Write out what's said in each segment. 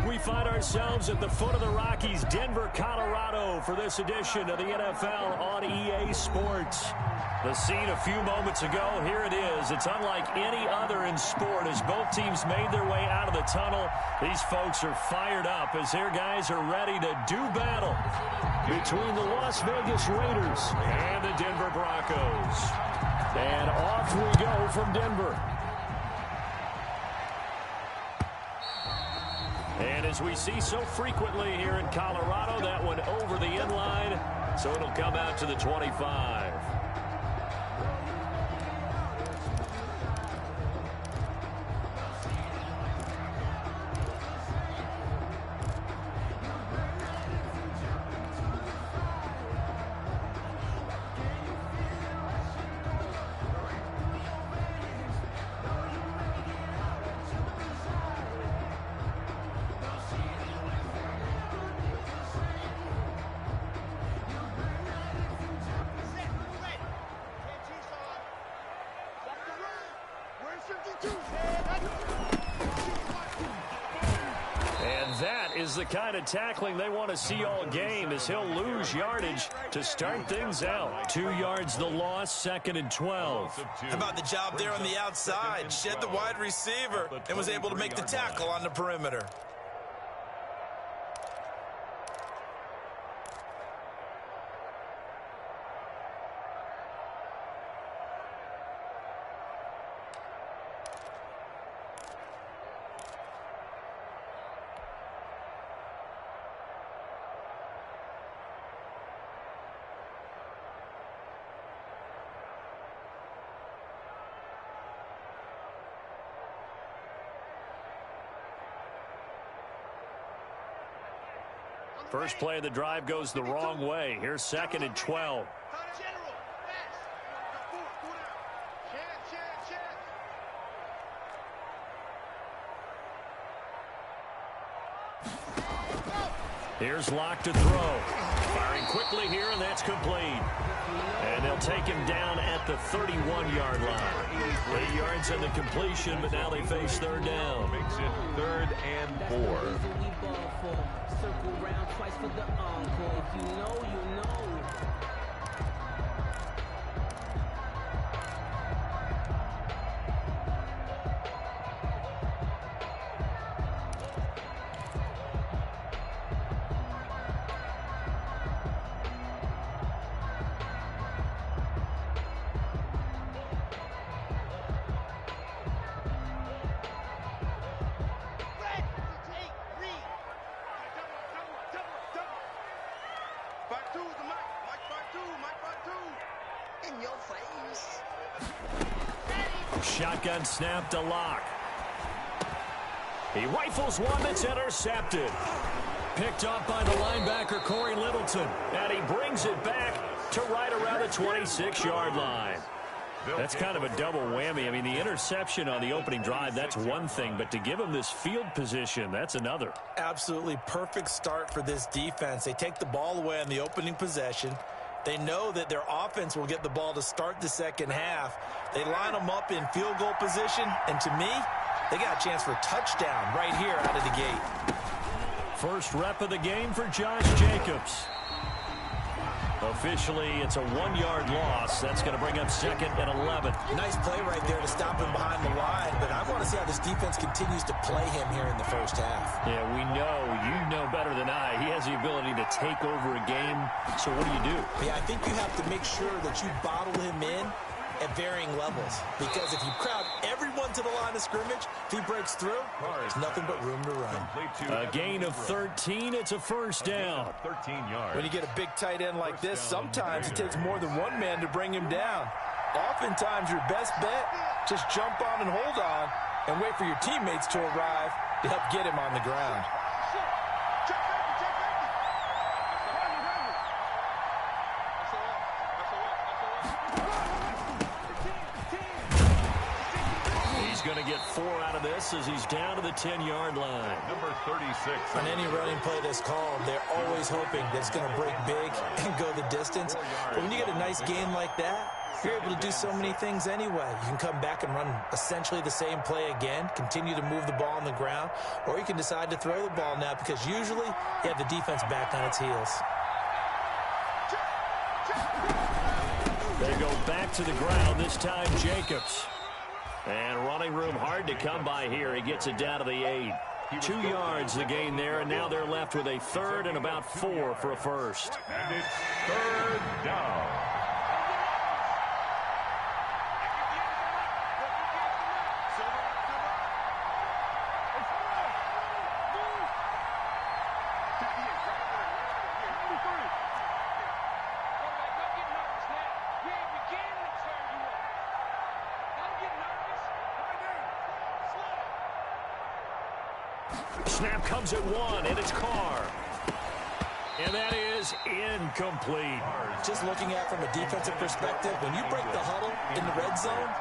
We find ourselves at the foot of the Rockies, Denver, Colorado, for this edition of the NFL on EA Sports. The scene a few moments ago, here it is. It's unlike any other in sport as both teams made their way out of the tunnel. These folks are fired up as their guys are ready to do battle between the Las Vegas Raiders and the Denver Broncos. And off we go from Denver. And as we see so frequently here in Colorado, that one over the end line, so it'll come out to the 25. Is the kind of tackling they want to see all game as he'll lose yardage to start things out. 2 yards the loss, 2nd and 12. How about the job there on the outside? Shed the wide receiver and was able to make the tackle on the perimeter. First play of the drive goes the wrong way. Here's 2nd and 12. Here's Locke to throw. Firing quickly here, and that's complete. And they'll take him down at the 31-yard line. 8 yards on the completion, but now they face third down. Makes it 3rd and 4. Circle round twice for the encore. If you know, you know. Shotgun snap to Locke. He rifles one that's intercepted. Picked off by the linebacker, Corey Littleton. And he brings it back to right around the 26-yard line. That's kind of a double whammy. I mean, the interception on the opening drive, that's one thing. But to give him this field position, that's another. Absolutely perfect start for this defense. They take the ball away on the opening possession. They know that their offense will get the ball to start the second half. They line them up in field goal position, and to me, they got a chance for a touchdown right here out of the gate. First rep of the game for Josh Jacobs. Officially, it's a 1-yard loss. That's going to bring up 2nd and 11. Nice play right there to stop him behind the line, but I want to see how this defense continues to play him here in the first half. Yeah, we know. You know better than I. He has the ability to take over a game. So what do? Yeah, I think you have to make sure that you bottle him in at varying levels, because if you crowd everyone to the line of scrimmage, if he breaks through, there's nothing but room to run. A gain of 13, it's a first down. 13 yards. When you get a big tight end like this, sometimes it takes more than one man to bring him down. Oftentimes your best bet, just jump on and hold on and wait for your teammates to arrive to help get him on the ground. Going to get 4 out of this as he's down to the 10-yard line. Number 36. On any running play that's called, they're always hoping that it's going to break big and go the distance. But when you get a nice gain like that, You're able to do so many things anyway. You can come back and run essentially the same play again, continue to move the ball on the ground, or you can decide to throw the ball now because usually you have the defense back on its heels. They go back to the ground, this time Jacobs. And running room hard to come by here. He gets it down to the 8. 2 yards the gain there, and now they're left with a third and about 4 for a first. And it's third down. Snap comes at 1, and it's Carr. And that is incomplete. Just looking at it from a defensive perspective, when you break the huddle in the red zone,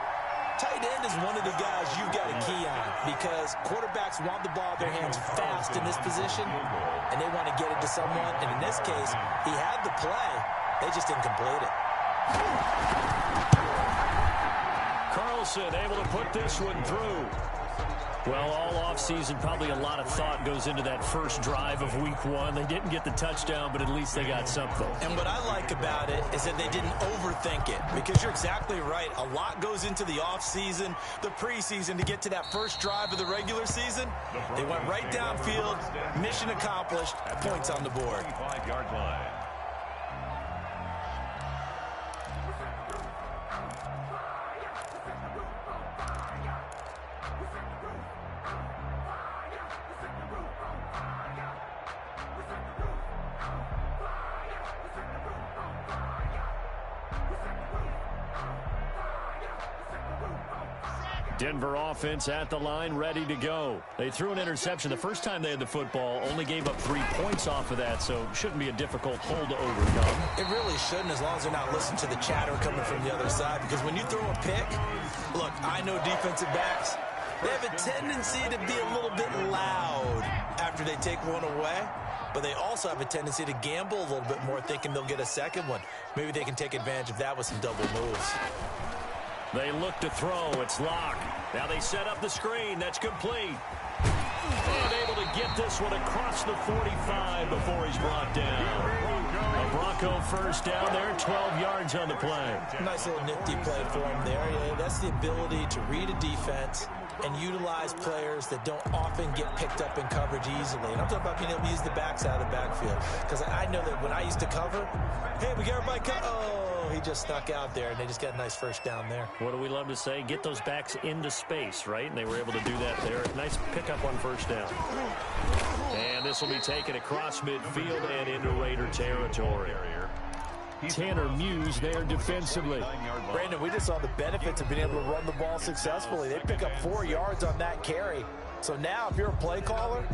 tight end is one of the guys you've got a key on because quarterbacks want the ball in their hands fast in this position, and they want to get it to someone. And in this case, he had the play. They just didn't complete it. Carlson able to put this one through. Well, all offseason, probably a lot of thought goes into that first drive of week 1. They didn't get the touchdown, but at least they got something. And what I like about it is that they didn't overthink it because you're exactly right. A lot goes into the offseason, the preseason to get to that first drive of the regular season. They went right downfield, mission accomplished, points on the board. 25-yard line. Denver offense at the line, ready to go. They threw an interception the first time they had the football, only gave up 3 points off of that, so shouldn't be a difficult hole to overcome. It really shouldn't as long as they're not listening to the chatter coming from the other side, because when you throw a pick, look, I know defensive backs, they have a tendency to be a little bit loud after they take one away, but they also have a tendency to gamble a little bit more, thinking they'll get a second one. Maybe they can take advantage of that with some double moves. They look to throw. It's Locke. Now they set up the screen. That's complete. And able to get this one across the 45 before he's brought down. A Bronco first down there, 12 yards on the play. Nice little nifty play for him there. Yeah, that's the ability to read a defense and utilize players that don't often get picked up in coverage easily. And I'm talking about being able to use the backside of the backfield. Because I know that when I used to cover, hey, we got everybody cut. Oh, he just snuck out there, and they just got a nice first down there. What do we love to say? Get those backs into space, right? And they were able to do that there. Nice pickup on first down. And this will be taken across midfield and into Raider territory. Tanner Muse there defensively. Brandon, we just saw the benefits of being able to run the ball successfully. They pick up 4 yards on that carry. So now if you're a play caller,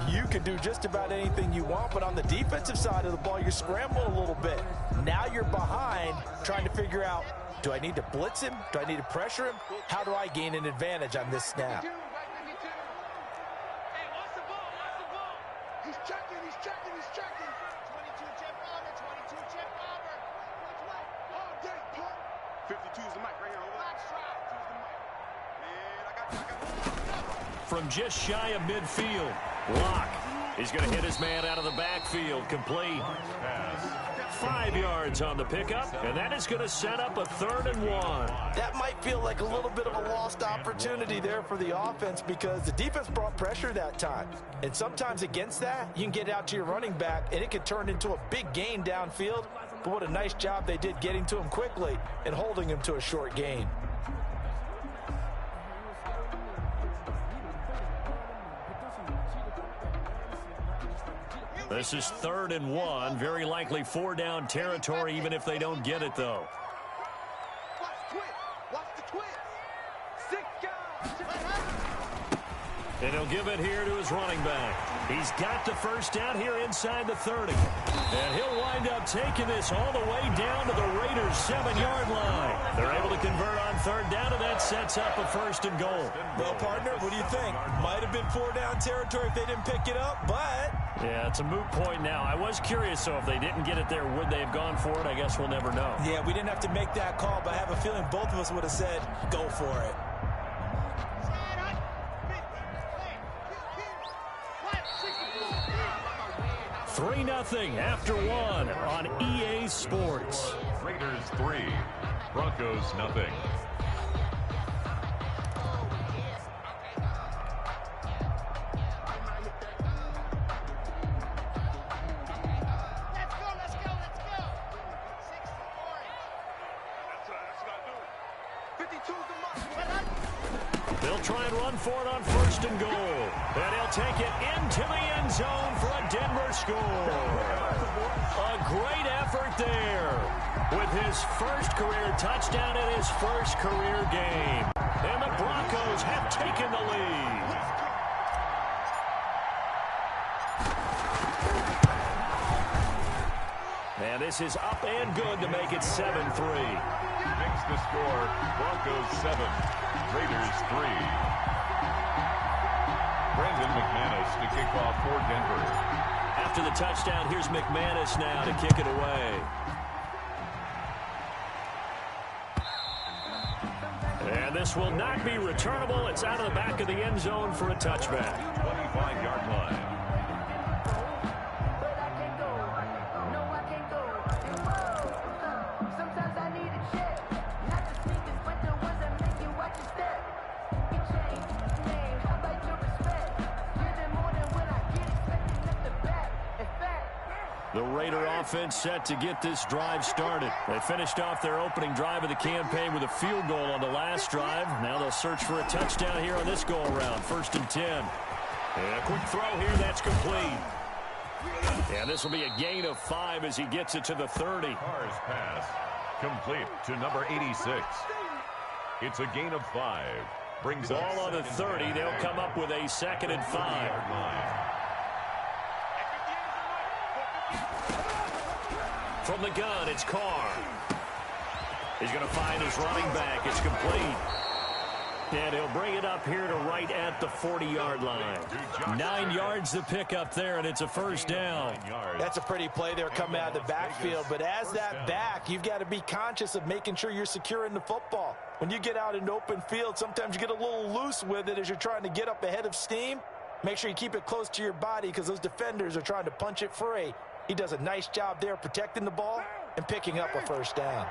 you can do just about anything you want. But on the defensive side of the ball, you're scrambling a little bit. Now you're behind trying to figure out, do I need to blitz him? Do I need to pressure him? How do I gain an advantage on this snap? From just shy of midfield, Locke. He's going to hit his man out of the backfield, complete. 5 yards on the pickup, and that is going to set up a 3rd and 1. That might feel like a little bit of a lost opportunity there for the offense because the defense brought pressure that time. And sometimes against that, you can get out to your running back, and it could turn into a big gain downfield. But what a nice job they did getting to him quickly and holding him to a short gain. This is 3rd and 1. Very likely 4 down territory, even if they don't get it, though. And he'll give it here to his running back. He's got the first down here inside the 30. And he'll wind up taking this all the way down to the Raiders' 7-yard line. They're able to convert on third down, and that sets up a first and goal. Well, partner, what do you think? Might have been 4-down territory if they didn't pick it up, but... Yeah, it's a moot point now. I was curious, so if they didn't get it there, would they have gone for it? I guess we'll never know. Yeah, we didn't have to make that call, but I have a feeling both of us would have said, go for it. 3-0 after one on EA Sports. Raiders 3, Broncos nothing. They'll try and run for it on first and goal. And he'll take it into the end zone for a Denver score. A great effort there with his first career touchdown in his first career game. And the Broncos have taken the lead. And this is up and good to make it 7-3. Makes the score Broncos 7, Raiders 3. Brandon McManus to kick off for Denver. After the touchdown, here's McManus now to kick it away. And this will not be returnable. It's out of the back of the end zone for a touchback. 25-yard line. The Raider offense set to get this drive started. They finished off their opening drive of the campaign with a field goal on the last drive. Now they'll search for a touchdown here on this go-around. 1st and 10. And a quick throw here, that's complete. And this will be a gain of 5 as he gets it to the 30. Carr's pass complete to number 86. It's a gain of 5. Brings up ball on the 30. They'll come up with a 2nd and 5. From the gun, it's Carr. He's going to find his running back. It's complete. And he'll bring it up here to right at the 40-yard line. 9 yards to pick up there, and it's a first down. That's a pretty play there coming out of the backfield. But as that back, you've got to be conscious of making sure you're securing the football. When you get out in open field, sometimes you get a little loose with it as you're trying to get up ahead of steam. Make sure you keep it close to your body because those defenders are trying to punch it free. He does a nice job there protecting the ball and picking up a first down.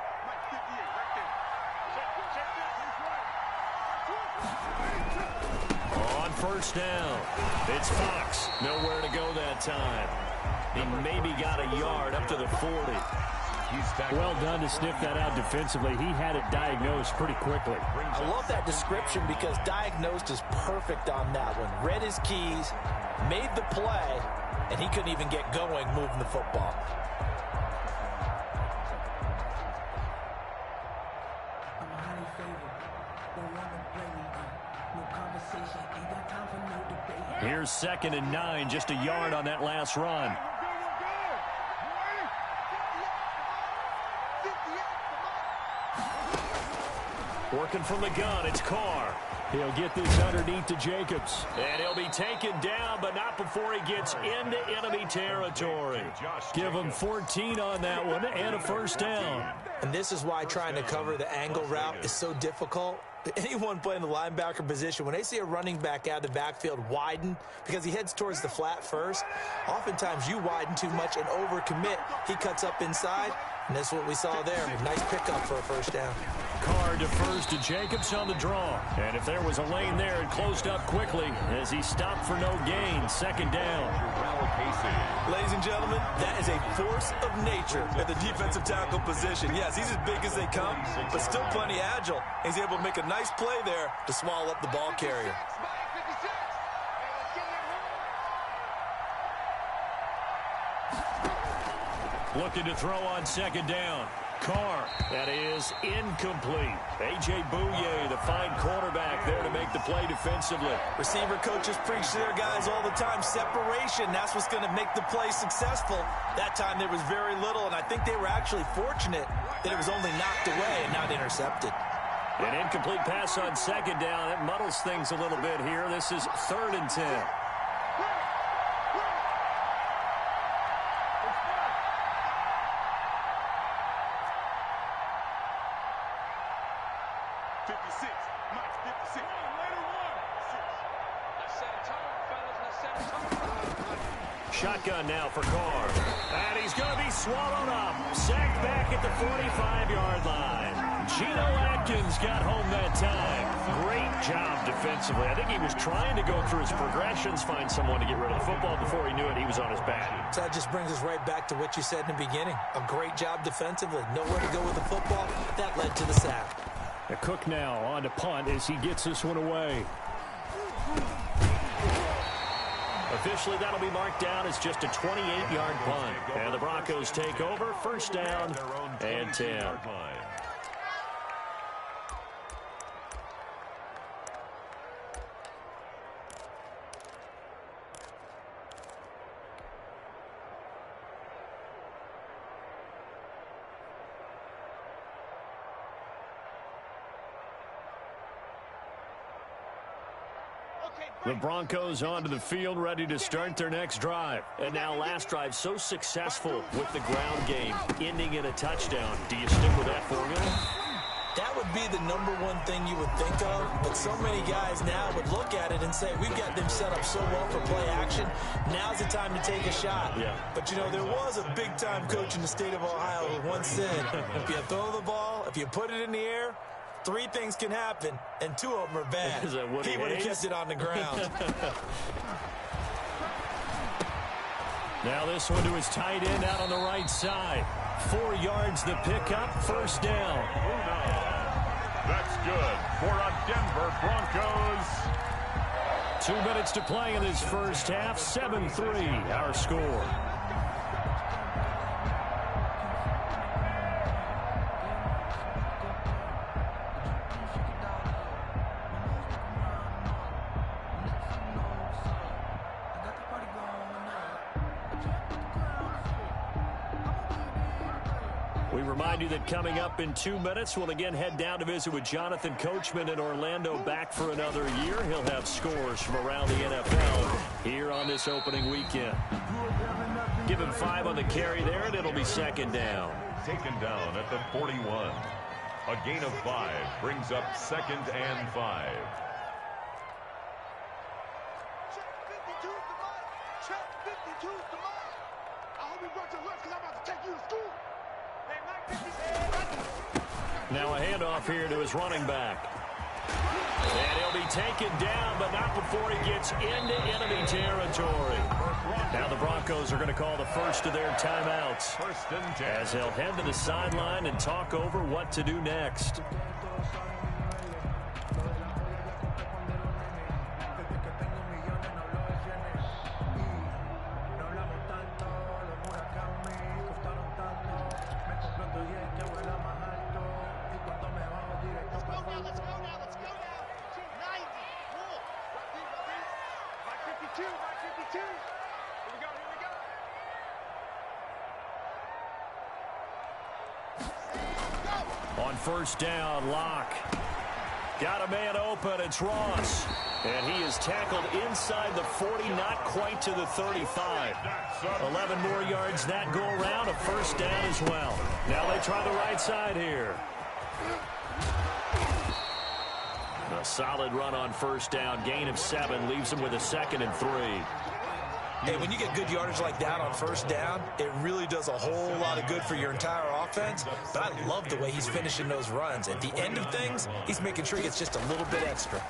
On first down, it's Fox. Nowhere to go that time. He maybe got a yard up to the 40. Well done to sniff that out defensively. He had it diagnosed pretty quickly. I love that description because diagnosed is perfect on that one. Read his keys, made the play, and he couldn't even get going moving the football. Here's 2nd and 9, just a yard on that last run. Working from the gun, it's Carr. He'll get this underneath to Jacobs. And he'll be taken down, but not before he gets into enemy territory. Give him 14 on that one and a first down. And this is why trying to cover the angle route is so difficult. Anyone playing the linebacker position, when they see a running back out of the backfield widen because he heads towards the flat first, oftentimes you widen too much and overcommit. He cuts up inside, and that's what we saw there. Nice pickup for a first down. Carr defers to Jacobs on the draw. And if there was a lane there, it closed up quickly as he stopped for no gain. 2nd down. Ladies and gentlemen, that is a force of nature at the defensive tackle position. Yes, he's as big as they come, but still plenty agile. He's able to make a nice play there to swallow up the ball carrier. Looking to throw on 2nd down. Carr, that is incomplete. A.J. Bouye, the fine cornerback there to make the play defensively. Receiver coaches preach to their guys all the time. Separation, that's what's going to make the play successful. That time there was very little, and I think they were actually fortunate that it was only knocked away and not intercepted. An incomplete pass on second down. That muddles things a little bit here. This is 3rd and 10. 56. Mike, 56. Shotgun now for Carr. And he's going to be swallowed up. Sacked back at the 45-yard line. Geno Atkins got home that time. Great job defensively. I think he was trying to go through his progressions, find someone to get rid of the football. Before he knew it, he was on his back. So that just brings us right back to what you said in the beginning. A great job defensively. Nowhere to go with the football. That led to the sack. A Cook now on to punt as he gets this one away. Officially, that'll be marked down as just a 28-yard punt. And the Broncos take over. 1st down and 10. The Broncos onto the field, ready to start their next drive. And now last drive so successful with the ground game, ending in a touchdown. Do you stick with that formula? That would be the #1 thing you would think of, but so many guys now would look at it and say, we've got them set up so well for play action, now's the time to take a shot. Yeah. But, you know, there was a big-time coach in the state of Ohio who once said, if you throw the ball, if you put it in the air, 3 things can happen, and 2 of them are bad. He would have kept it on the ground. Now this one to his tight end out on the right side. 4 yards the pickup, 1st down. That's good for a Denver Broncos. 2 minutes to play in this first half. 7-3 our score. We remind you that coming up in 2 minutes, we'll again head down to visit with Jonathan Coachman in Orlando, back for another year. He'll have scores from around the NFL here on this opening weekend. Give him 5 on the carry there, and it'll be 2nd down. Taken down at the 41. A gain of 5 brings up 2nd and 5. Check 52's the mic. Check 52's the mic. I hope you brought your lunch because I'm about to take you to school. Hey, Mike, 56. Now a handoff here to his running back. And he'll be taken down, but not before he gets into enemy territory. Now the Broncos are going to call the first of their timeouts, 1st and 10. as they'll head to the sideline and talk over what to do next. On 1st down, Locke. Got a man open, it's Ross. And he is tackled inside the 40, not quite to the 35. 11 more yards that go around, a 1st down as well. Now they try the right side here. A solid run on 1st down, gain of 7, leaves him with a 2nd and 3. Hey, when you get good yardage like that on 1st down, it really does a whole lot of good for your entire offense. But I love the way he's finishing those runs. At the end of things, he's making sure he gets just a little bit extra.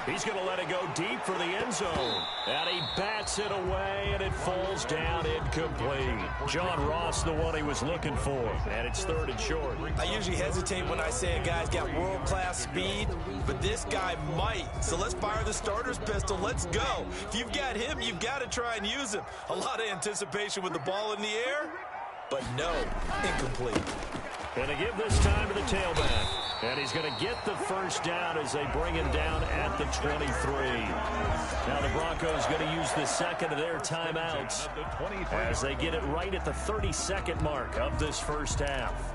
He's going to let it go deep for the end zone. And he bats it away, and it falls down incomplete. John Ross, the one he was looking for. And it's 3rd and short. I usually hesitate when I say a guy's got world-class speed, but this guy might. So let's fire the starter's pistol. Let's go. If you've got him, you've got to try and use him. A lot of anticipation with the ball in the air. but no, incomplete. Going to give this time to the tailback. And he's going to get the first down as they bring him down at the 23. Now the Broncos going to use the second of their timeouts as they get it right at the 32nd mark of this first half.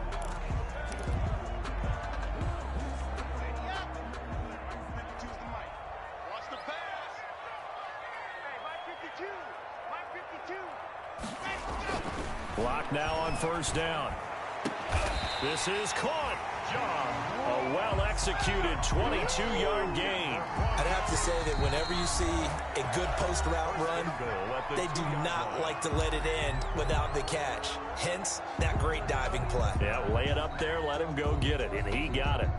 Block now on first down. This is caught. A well-executed 22-yard gain. I'd have to say that whenever you see a good post route run, they do not like to let it in without the catch. Hence, that great diving play. Yeah, lay it up there, let him go get it, and he got it.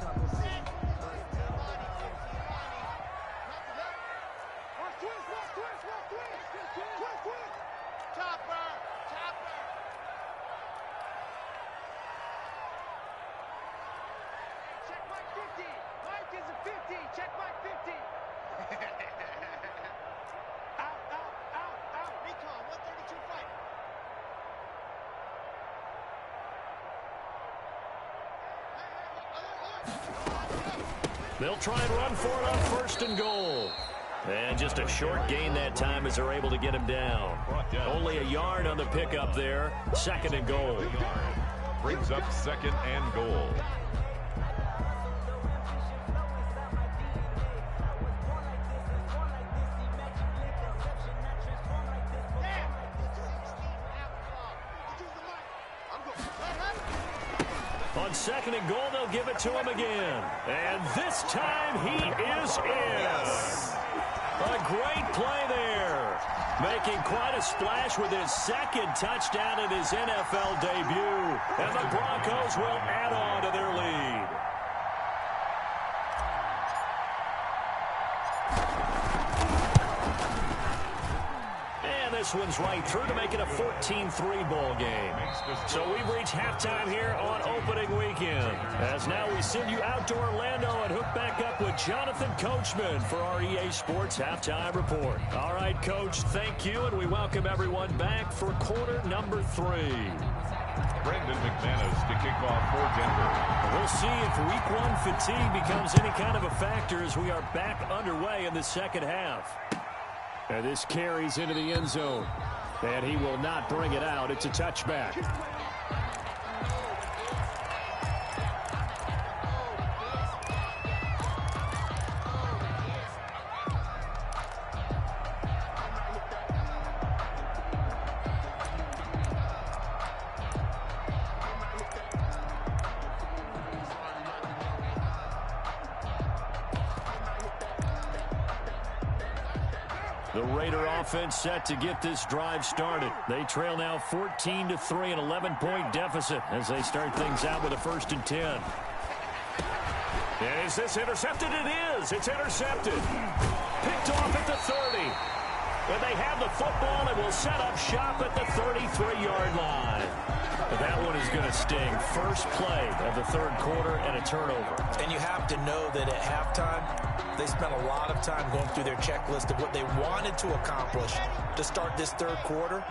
They'll try and run for it on first and goal. And just a short gain that time as they're able to get him down. Only a yard on the pickup there. Second and goal. Brings up second and goal. On second and goal, they'll give it to him again. And this time he is in. A great play there. Making quite a splash with his second touchdown in his NFL debut. And the Broncos will add on to their lead. This one's right through to make it a 14-3 ball game. So we've reached halftime here on opening weekend. As now we send you out to Orlando and hook back up with Jonathan Coachman for our EA Sports Halftime Report. All right, Coach, thank you, and we welcome everyone back for quarter number 3. Brandon McManus to kick off for Denver. We'll see if week 1 fatigue becomes any kind of a factor as we are back underway in the second half. And this carries into the end zone. And he will not bring it out. It's a touchback. The Raider offense set to get this drive started. They trail now 14-3, an 11-point deficit as they start things out with a 1st and 10. Is this intercepted? It is. It's intercepted. Picked off at the 30. And they have the football and will set up shop at the 33-yard line. But that one is going to sting. First play of the third quarter and a turnover. And you have to know that at halftime, they spent a lot of time going through their checklist of what they wanted to accomplish to start this third quarter.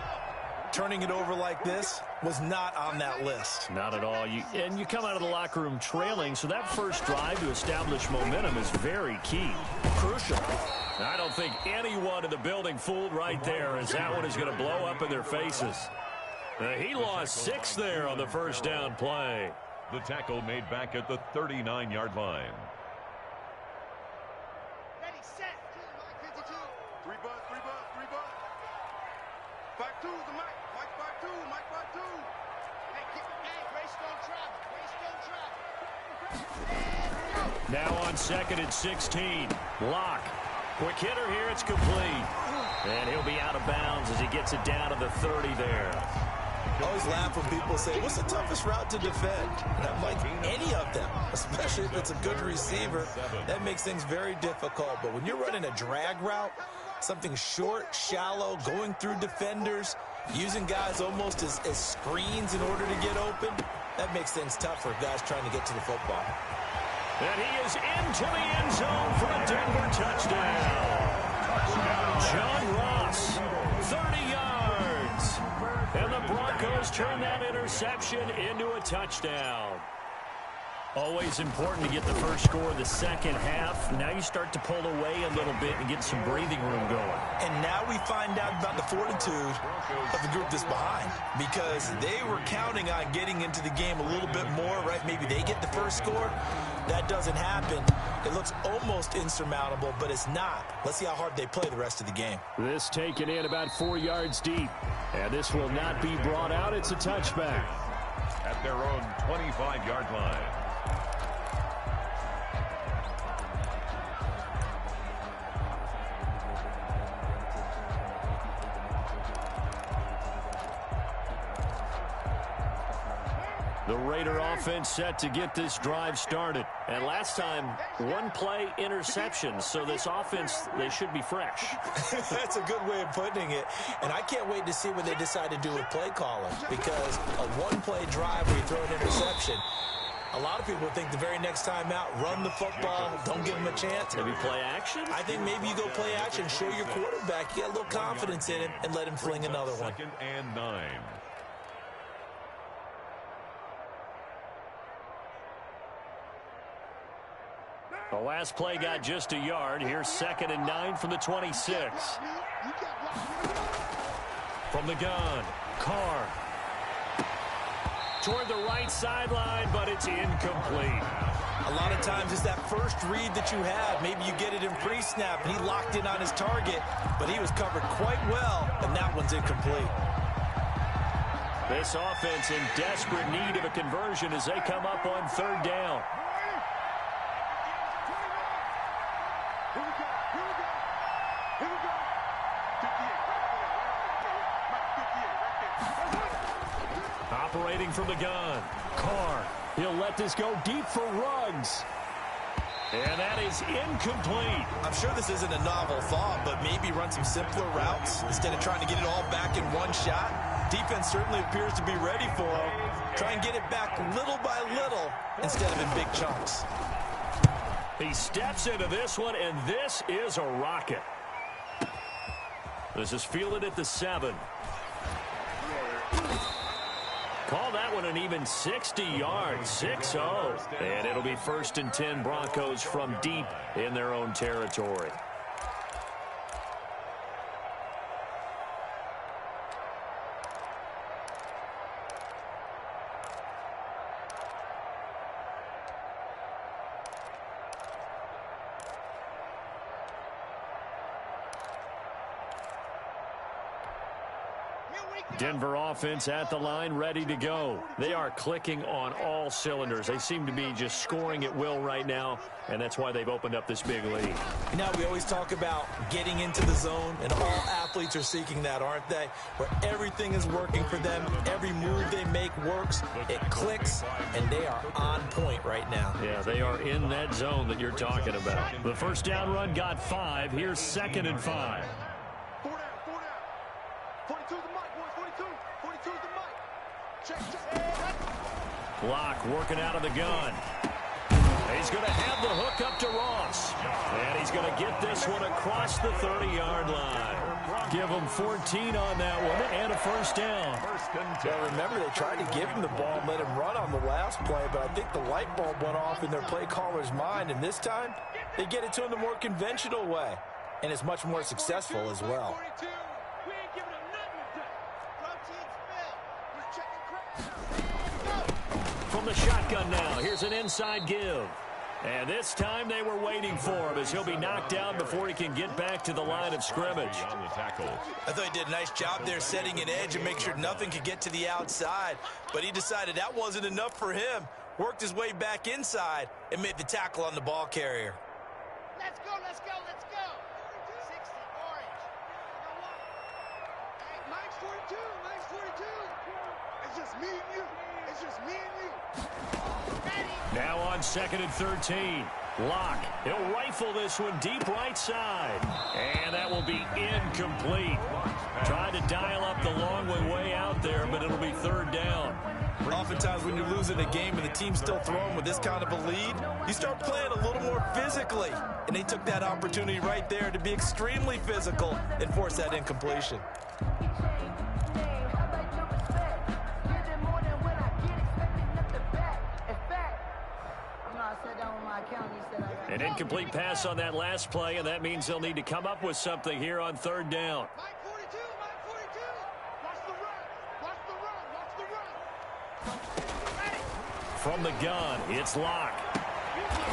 Turning it over like this was not on that list. Not at all. And you come out of the locker room trailing, so that first drive to establish momentum is very key. Crucial. I don't think anyone in the building fooled right there, as that one is going to blow up in their faces. He lost 6 there on the first down play. The tackle made back at the 39-yard line. Ready, set. 52. 3 bud. 5-2 is the mic. Mike 5-2. Mike 5-2. Hey, Grace, don't travel. Now on 2nd and 16. Lock. Quick hitter here. It's complete. And he'll be out of bounds as he gets it down to the 30 there. I always laugh when people say, what's the toughest route to defend? And I'm like, any of them, especially if it's a good receiver. That makes things very difficult. But when you're running a drag route, something short, shallow, going through defenders, using guys almost as screens in order to get open, that makes things tough for guys trying to get to the football. And he is into the end zone for a Denver touchdown. John Ross, 30 yards. And the Broncos has turned that interception into a touchdown. Always important to get the first score of the second half. Now you start to pull away a little bit and get some breathing room going. And now we find out about the fortitude of the group that's behind, because they were counting on getting into the game a little bit more, right? Maybe they get the first score. That doesn't happen. It looks almost insurmountable, but it's not. Let's see how hard they play the rest of the game. This taken in about 4 yards deep. And this will not be brought out. It's a touchback. At their own 25-yard line. The Raider offense set to get this drive started. And last time, one play interception. So this offense, they should be fresh. That's a good way of putting it. And I can't wait to see what they decide to do with play calling, because a one-play drive where you throw an interception, a lot of people think the very next time out, run the football, don't give them a chance. Maybe play action? I think maybe you go play action, show your quarterback, you get a little confidence in him, and let him fling another one. 2nd and 9. The last play got just a yard. Here's 2nd and 9 from the 26. From the gun, Carr. Toward the right sideline, but it's incomplete. A lot of times it's that first read that you have. Maybe you get it in pre-snap, and he locked in on his target, but he was covered quite well, and that one's incomplete. This offense in desperate need of a conversion as they come up on 3rd down. Operating from the gun, Carr. He'll let this go deep for Ruggs. And that is incomplete. I'm sure this isn't a novel thought, but maybe run some simpler routes instead of trying to get it all back in one shot. Defense certainly appears to be ready for him. Try and get it back little by little instead of in big chunks. He steps into this one, and this is a rocket. This is fielded at the 7. Call that one an even 60 yards, 6-0. And it'll be 1st and 10 Broncos from deep in their own territory. Denver offense at the line, ready to go. They are clicking on all cylinders. They seem to be just scoring at will right now, and that's why they've opened up this big lead. You know, we always talk about getting into the zone, and all athletes are seeking that, aren't they? Where everything is working for them, every move they make works, it clicks, and they are on point right now. Yeah, they are in that zone that you're talking about. The first down run got 5. Here's 2nd and 5. 4 down, 4 down. 42 is the mic, boys, 42. 42 is the mic. Check. Block working out of the gun. He's going to have the hook up to Ross. And he's going to get this one across the 30-yard line. Give him 14 on that one and a first down. Well, remember, they tried to give him the ball and let him run on the last play, but I think the light bulb went off in their play caller's mind, and this time they get it to him the more conventional way, and it's much more successful as well. 42. We ain't giving him nothing to do. Protein spell. He's checking. From the shotgun now, here's an inside give. And this time they were waiting for him as he'll be knocked down before he can get back to the line of scrimmage. On the tackle. I thought he did a nice job there setting an edge and make sure nothing could get to the outside, but he decided that wasn't enough for him. Worked his way back inside and made the tackle on the ball carrier. Let's go, let's go, let's go. 60 orange. Hey, Mike's 42, Mike's 42. It's just me and you. It's just me and you. Now on 2nd and 13. Lock. He'll rifle this one deep right side. And that will be incomplete. Trying to dial up the long way out there, but it'll be 3rd down. Oftentimes when you're losing a game and the team's still throwing with this kind of a lead, you start playing a little more physically. And they took that opportunity right there to be extremely physical and force that incompletion. An incomplete pass on that last play, and that means they'll need to come up with something here on third down. Mike 42, Mike 42. Watch the run. Watch the run. Watch the run. Ready. From the gun, it's Locke.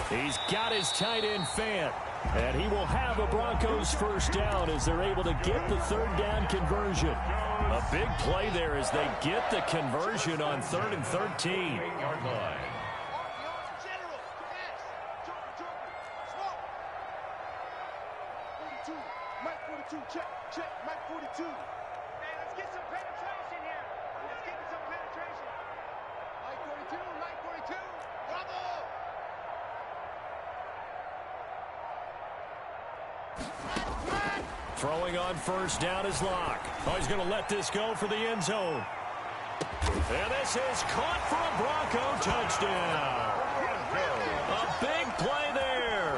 He's got his tight end Fant. And he will have a Broncos first down as they're able to get the third down conversion. A big play there as they get the conversion on 3rd and 13. Mike 42, check, Mike 42. Hey, let's get some penetration here. Let's get some penetration. Mike 42, bravo! Throwing on first down is Locke. Oh, he's going to let this go for the end zone. And this is caught for a Bronco touchdown. A big play there.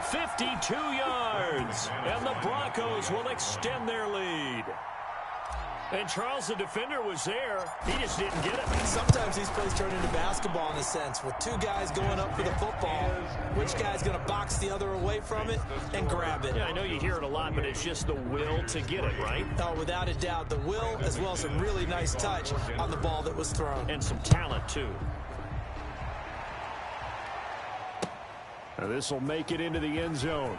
52 yards. And the Broncos will extend their lead. And Charles, the defender, was there. He just didn't get it. Sometimes these plays turn into basketball in a sense, with two guys going up for the football. Which guy's going to box the other away from it and grab it? Yeah, I know you hear it a lot, but it's just the will to get it, right? Oh, without a doubt, the will as well as a really nice touch on the ball that was thrown. And some talent, too. Now this will make it into the end zone.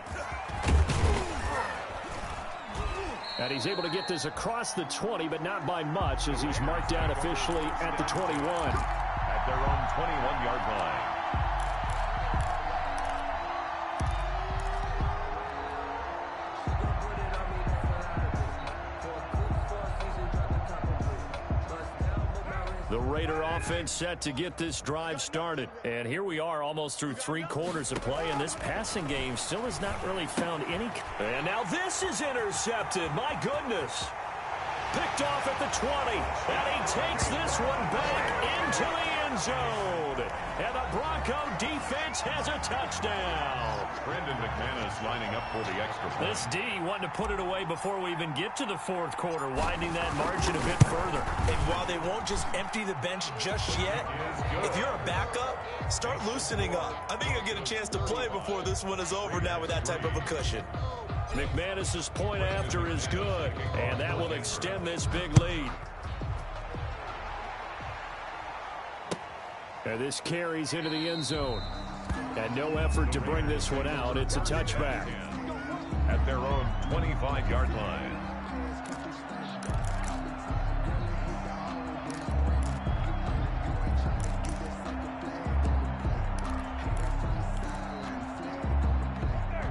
And he's able to get this across the 20, but not by much, as he's marked down officially at the 21. At their own 21-yard line. The Raider offense set to get this drive started. And here we are almost through 3 quarters of play, and this passing game still has not really found any. And now this is intercepted. My goodness. Picked off at the 20. And he takes this one back into the end zone. And the Bronco defense has a touchdown. Brandon McManus lining up for the extra point. This D wanted to put it away before we even get to the 4th quarter, widening that margin a bit further. And while they won't just empty the bench just yet, if you're a backup, start loosening up. I think you'll get a chance to play before this one is over now with that type of a cushion. McManus's point after is good, and that will extend this big lead. And this carries into the end zone. And no effort to bring this one out. It's a touchback. At their own 25-yard line.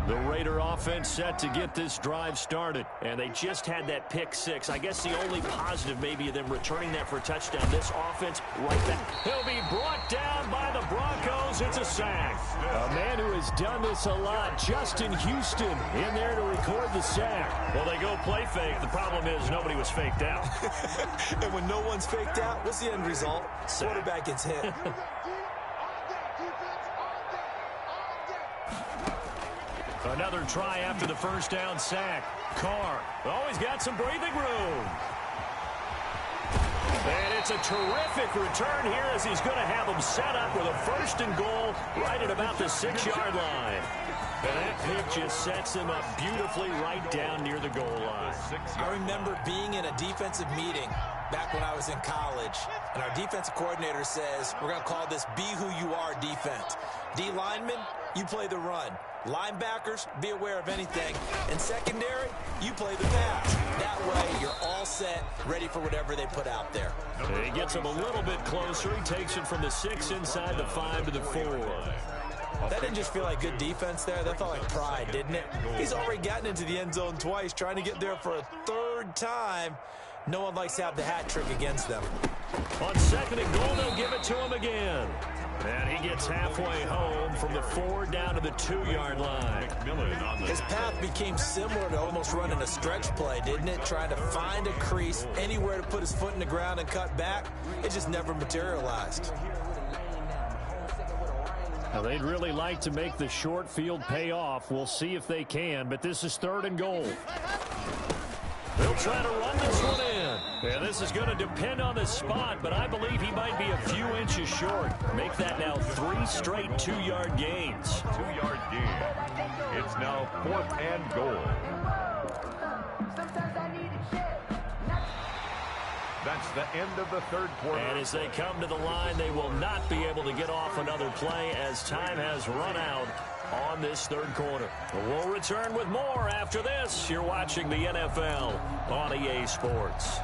The Raider offense set to get this drive started. And they just had that pick 6. I guess the only positive maybe of them returning that for a touchdown. This offense right back. He'll be brought down by the Broncos. It's a sack. A man who has done this a lot, Justin Houston, in there to record the sack. Well, they go play fake. The problem is nobody was faked out. And when no one's faked out, what's the end result? Quarterback gets hit. Another try after the first down sack. Carr always got some breathing room. And it's a terrific return here as he's going to have them set up with a 1st and goal right at about the 6-yard line. And that pick just sets him up beautifully right down near the goal line. I remember being in a defensive meeting back when I was in college, and our defensive coordinator says, we're going to call this Be Who You Are defense. D linemen, you play the run. Linebackers, be aware of anything. And secondary, you play the pass. That way, you're all set, ready for whatever they put out there. He gets him a little bit closer. He takes it from the 6 inside the 5 to the 4. That didn't just feel like good defense there. That felt like pride, didn't it? He's already gotten into the end zone twice, trying to get there for a 3rd time. No one likes to have the hat trick against them. On 2nd and goal, they'll give it to him again. And he gets halfway home from the 4 down to the 2-yard line. His path became similar to almost running a stretch play, didn't it? Trying to find a crease, anywhere to put his foot in the ground and cut back. It just never materialized. Now, they'd really like to make the short field pay off. We'll see if they can, but this is 3rd and goal. They'll try to run this one in. Yeah, this is going to depend on the spot, but I believe he might be a few inches short. Make that now 3 straight 2-yard gains. 2-yard gain. It's now 4th and goal. That's the end of the third quarter. And as they come to the line, they will not be able to get off another play as time has run out on this third quarter. We'll return with more after this. You're watching the NFL on EA Sports.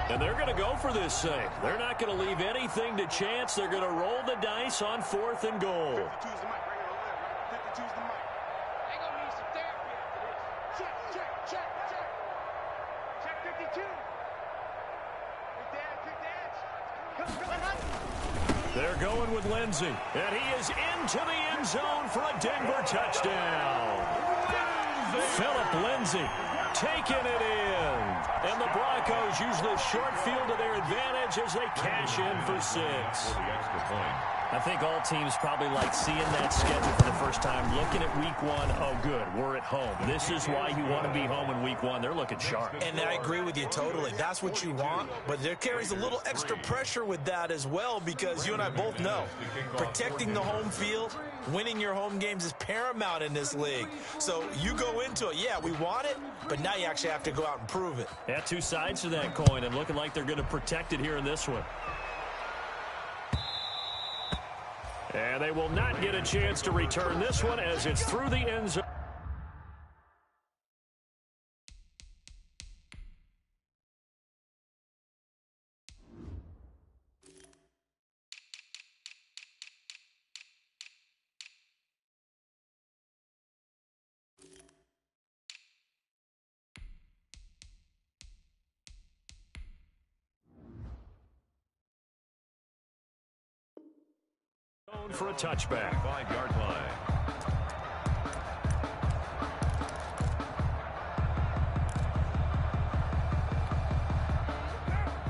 And they're going to go for this thing. They're not going to leave anything to chance. They're going to roll the dice on 4th and goal. 52's the mic right here on the left, right? 52's the mic. They're going to need some therapy after this. Check, check, check, check. Check 52. Quick dance. Come. They're going with Lindsey. And he is into the end zone for a Denver touchdown. Philip Lindsey taking it in. And the Broncos use the short field to their advantage as they cash in for 6. For the extra point. I think all teams probably like seeing that schedule for the first time, looking at week 1. Oh, good, we're at home. This is why you want to be home in week 1. They're looking sharp. And I agree with you totally. That's what you want, but there carries a little extra pressure with that as well because you and I both know protecting the home field, winning your home games is paramount in this league. So you go into it, yeah, we want it, but now you actually have to go out and prove it. Yeah, 2 sides to that coin, and looking like they're going to protect it here in this one. And they will not get a chance to return this one as it's through the end zone. For a touchback. 5-yard line.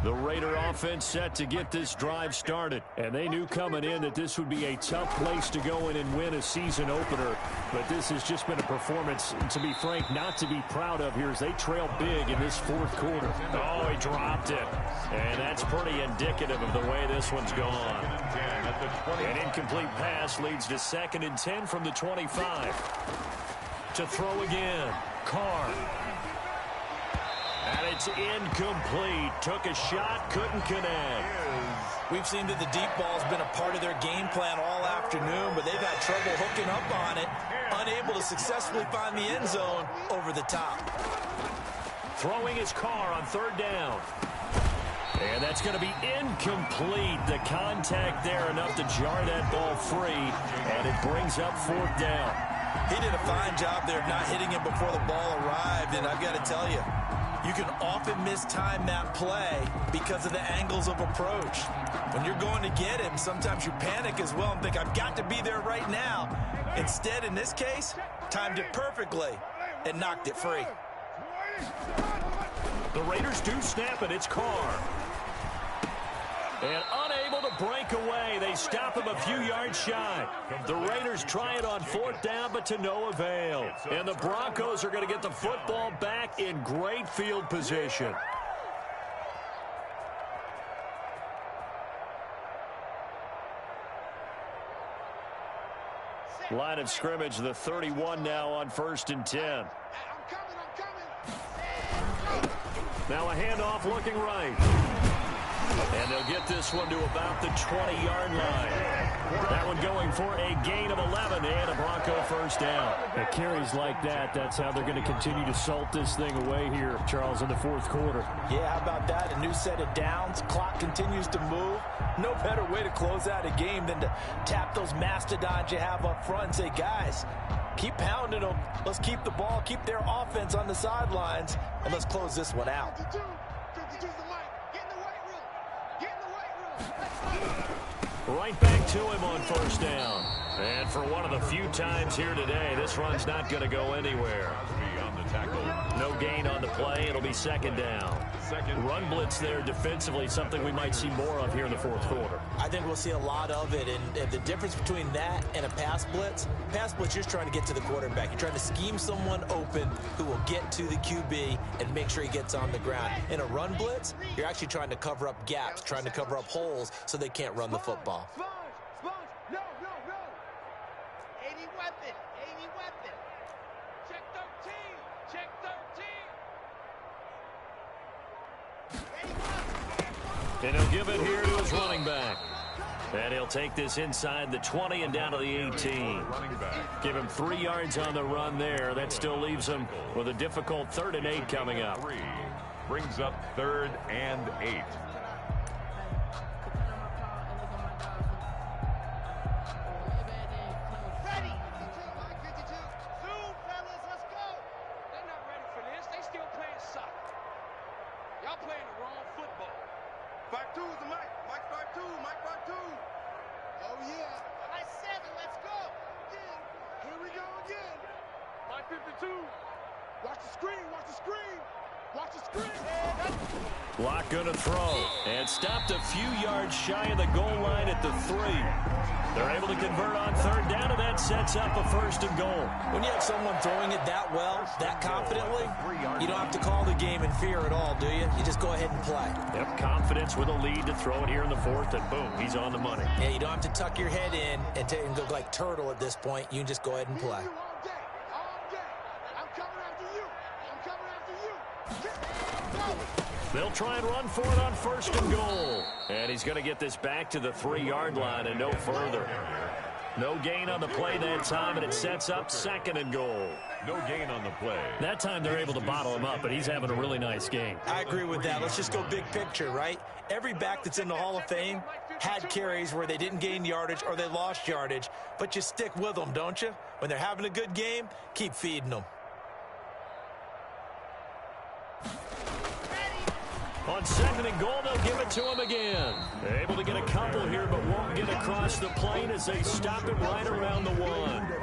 The Raider offense set to get this drive started. And they knew coming in that this would be a tough place to go in and win a season opener. But this has just been a performance, to be frank, not to be proud of here as they trail big in this 4th quarter. Oh, he dropped it. And that's pretty indicative of the way this one's gone. An incomplete pass leads to 2nd and 10 from the 25. To throw again. Carr. And it's incomplete. Took a shot, couldn't connect. We've seen that the deep ball's been a part of their game plan all afternoon, but they've had trouble hooking up on it, unable to successfully find the end zone over the top. Throwing his Carr on 3rd down. And that's going to be incomplete. The contact there enough to jar that ball free, and it brings up 4th down. He did a fine job there of not hitting him before the ball arrived, and I've got to tell you, you can often mistime that play because of the angles of approach. When you're going to get him, sometimes you panic as well and think, I've got to be there right now. Instead, in this case, timed it perfectly and knocked it free. The Raiders do snap it. It's Carr. And unable to break away. They stop him a few yards shy. The Raiders try it on 4th down, but to no avail. And the Broncos are going to get the football back in great field position. Line of scrimmage, the 31 now on 1st and 10. I'm coming. Now a handoff looking right. And they'll get this one to about the 20-yard line. That one going for a gain of 11 and a Bronco 1st down. At carries like that, that's how they're going to continue to salt this thing away here, Charles, in the 4th quarter. Yeah, how about that? A new set of downs. Clock continues to move. No better way to close out a game than to tap those mastodons you have up front and say, guys, keep pounding them. Let's keep the ball, keep their offense on the sidelines, and let's close this one out. 52's the mic. Get in the weight room. Get in the weight room. Let's go. Right back to him on 1st down. And for one of the few times here today, this run's not going to go anywhere. On the tackle. No gain on the play. It'll be 2nd down. second. Run blitz there defensively, something we might see more of here in the fourth quarter. I think we'll see a lot of it, and the difference between that and a pass blitz, you're just trying to get to the quarterback. You're trying to scheme someone open who will get to the QB and make sure he gets on the ground. In a run blitz, you're actually trying to cover up gaps, trying to cover up holes so they can't run the football. No. 80 weapon. Check 13. And he'll give it here to his running back. And he'll take this inside the 20 and down to the 18. Give him 3 yards on the run there. That still leaves him with a difficult 3rd and 8 coming up. Brings up 3rd and 8. Ready. 52. Zoom, fellas, let's go. They're not ready for this. They still playing soccer. Y'all playing the wrong football. 5-2 is the Mike. Mike 5-2. Oh, yeah. Mike 7, let's go. Again. Here we go again. Mike 52. Watch the screen. Block going to throw. And stopped a few yards shy of the goal line at the 3. They're able to convert on 3rd down, and that sets up a 1st and goal. When you have someone throwing it that well, that confidently, you don't have to call the game in fear at all, do you? You just go ahead and play. Yep, confidence with a lead to throw it here in the 4th, and boom, he's on the money. Yeah, you don't have to tuck your head in and go like turtle at this point. You can just go ahead and play. All day. I'm coming after you. They'll try and run for it on 1st and goal. And he's going to get this back to the 3-yard line and no further. No gain on the play that time, and it sets up 2nd and goal. No gain on the play. That time they're able to bottle him up, but he's having a really nice game. I agree with that. Let's just go big picture, right? Every back that's in the Hall of Fame had carries where they didn't gain yardage or they lost yardage, but you stick with them, don't you? When they're having a good game, keep feeding them. On 2nd and goal, they'll give it to him again. They're able to get a couple here, but won't get across the plane as they stop it right around the 1.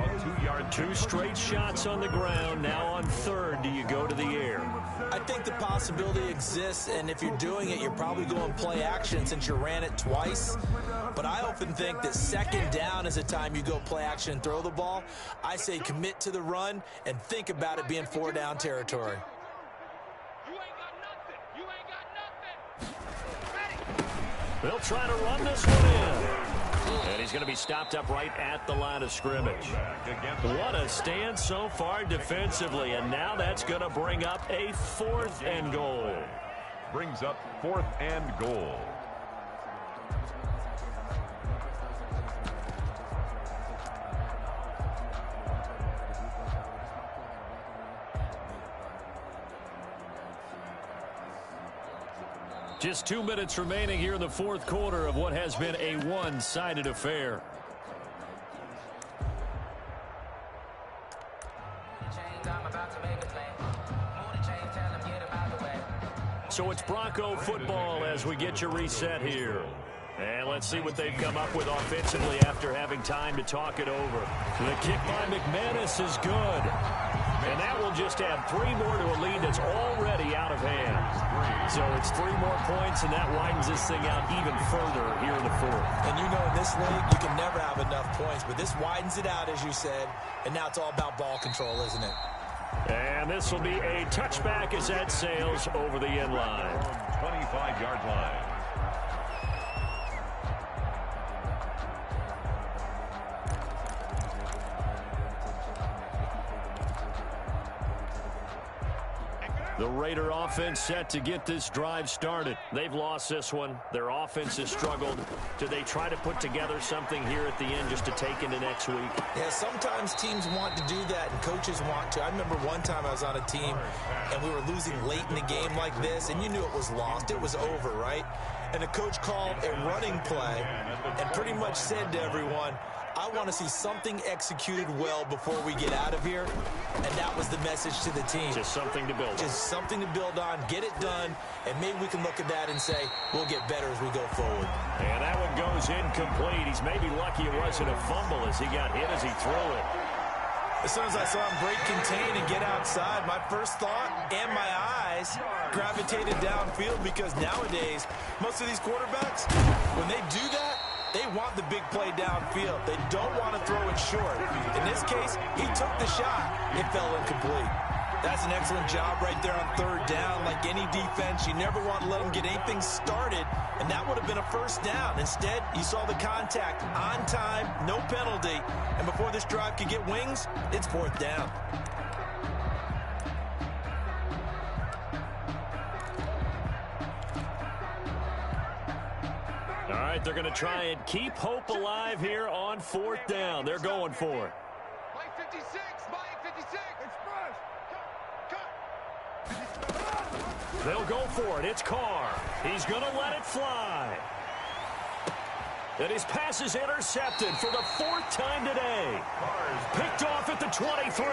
2 straight shots on the ground. Now on 3rd, do you go to the air? I think the possibility exists, and if you're doing it, you're probably going play action since you ran it twice. But I often think that 2nd down is a time you go play action and throw the ball. I say commit to the run and think about it being 4-down territory. They'll try to run this one in. And he's going to be stopped up right at the line of scrimmage. What a stand so far defensively. And now that's going to bring up a 4th and goal. Brings up 4th and goal. Just 2 minutes remaining here in the 4th quarter of what has been a one-sided affair. So it's Bronco football as we get you reset here. And let's see what they've come up with offensively after having time to talk it over. The kick by McManus is good. And that will just add 3 more to a lead that's already out of hand. So it's 3 more points, and that widens this thing out even further here in the 4th. And you know in this league, you can never have enough points, but this widens it out, as you said, and now it's all about ball control, isn't it? And this will be a touchback as that sails over the end line. 25-yard line. The Raider offense set to get this drive started. They've lost this one. Their offense has struggled. Do they try to put together something here at the end just to take into next week? Yeah, sometimes teams want to do that and coaches want to. I remember one time I was on a team and we were losing late in the game like this, and you knew it was lost. It was over, right? And the coach called a running play and pretty much said to everyone, I want to see something executed well before we get out of here. And that was the message to the team. Just something to build on. Just something to build on, get it done, and maybe we can look at that and say, we'll get better as we go forward. And that one goes incomplete. He's maybe lucky it wasn't a fumble as he got hit as he threw it. As soon as I saw him break contain and get outside, my first thought and my eyes gravitated downfield, because nowadays, most of these quarterbacks, when they do that, they want the big play downfield. They don't want to throw it short. In this case, he took the shot. It fell incomplete. That's an excellent job right there on third down. Like any defense, you never want to let them get anything started, and that would have been a first down. Instead, you saw the contact on time, no penalty, and before this drive could get wings, it's fourth down. All right, they're going to try and keep hope alive here on fourth down. They're going for it. Mike 56, Mike 56. Express. Cut. They'll go for it. It's Carr. He's going to let it fly. And his pass is intercepted for the fourth time today. Picked off at the 23.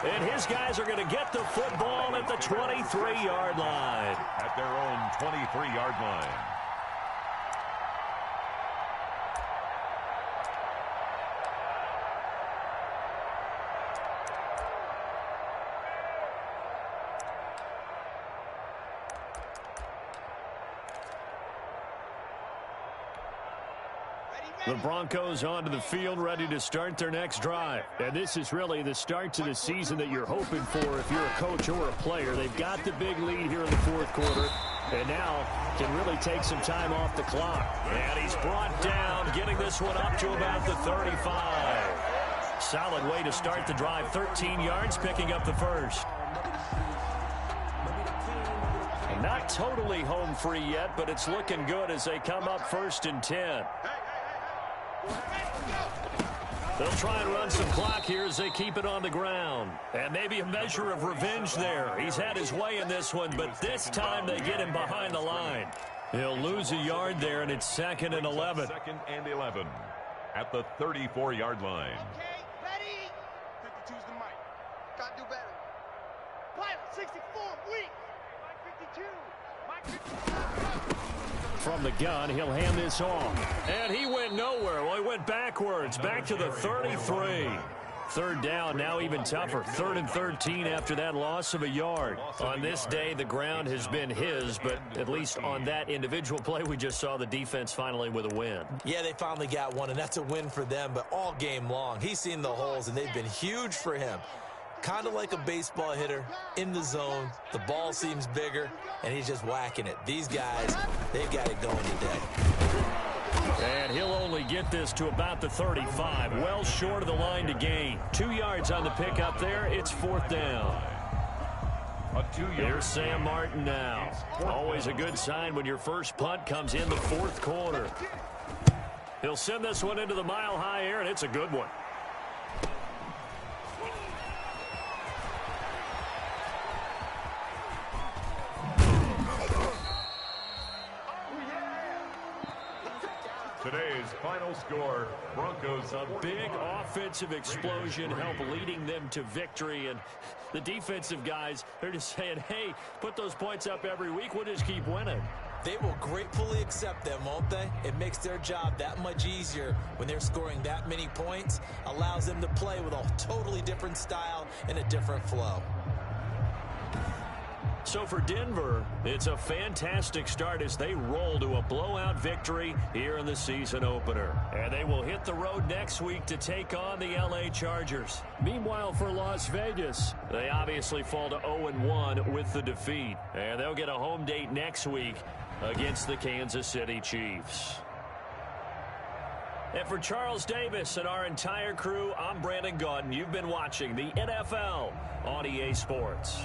And his guys are going to get the football at the 23-yard line. At their own 23-yard line. The Broncos onto the field, ready to start their next drive. And this is really the start to the season that you're hoping for if you're a coach or a player. They've got the big lead here in the fourth quarter, and now can really take some time off the clock. And he's brought down, getting this one up to about the 35. Solid way to start the drive. 13 yards, picking up the first. Not totally home free yet, but it's looking good as they come up 1st and 10. They'll try and run some clock here as they keep it on the ground. And maybe a measure of revenge there. He's had his way in this one, but this time they get him behind the line. He'll lose a yard there, and it's 2nd and 11. 2nd and 11 at the 34-yard line. Okay, ready? 52's the mic. Gotta do better. Pilot 64, weak. Mike 52. Mike 52. From the gun, he'll hand this off. And he went nowhere. Well, he went backwards, back to the 33. Third down, now even tougher. 3rd and 13 after that loss of a yard. On this day, the ground has been his, but at least on that individual play, we just saw the defense finally with a win. Yeah, they finally got one, and that's a win for them, but all game long, he's seen the holes, and they've been huge for him. Kind of like a baseball hitter in the zone. The ball seems bigger, and he's just whacking it. These guys, they've got it going today. And he'll only get this to about the 35. Well short of the line to gain. 2 yards on the pickup there. It's 4th down. Here's Sam Martin now. Always a good sign when your first punt comes in the 4th quarter. He'll send this one into the mile-high air, and it's a good one. Today's final score, Broncos. A big offensive explosion helped leading them to victory, and the defensive guys, they're just saying, hey, put those points up every week, we'll just keep winning. They will gratefully accept them, won't they? It makes their job that much easier when they're scoring that many points, allows them to play with a totally different style and a different flow. So for Denver, it's a fantastic start as they roll to a blowout victory here in the season opener. And they will hit the road next week to take on the LA Chargers. Meanwhile, for Las Vegas, they obviously fall to 0-1 with the defeat. And they'll get a home date next week against the Kansas City Chiefs. And for Charles Davis and our entire crew, I'm Brandon Gaudin. You've been watching the NFL on EA Sports.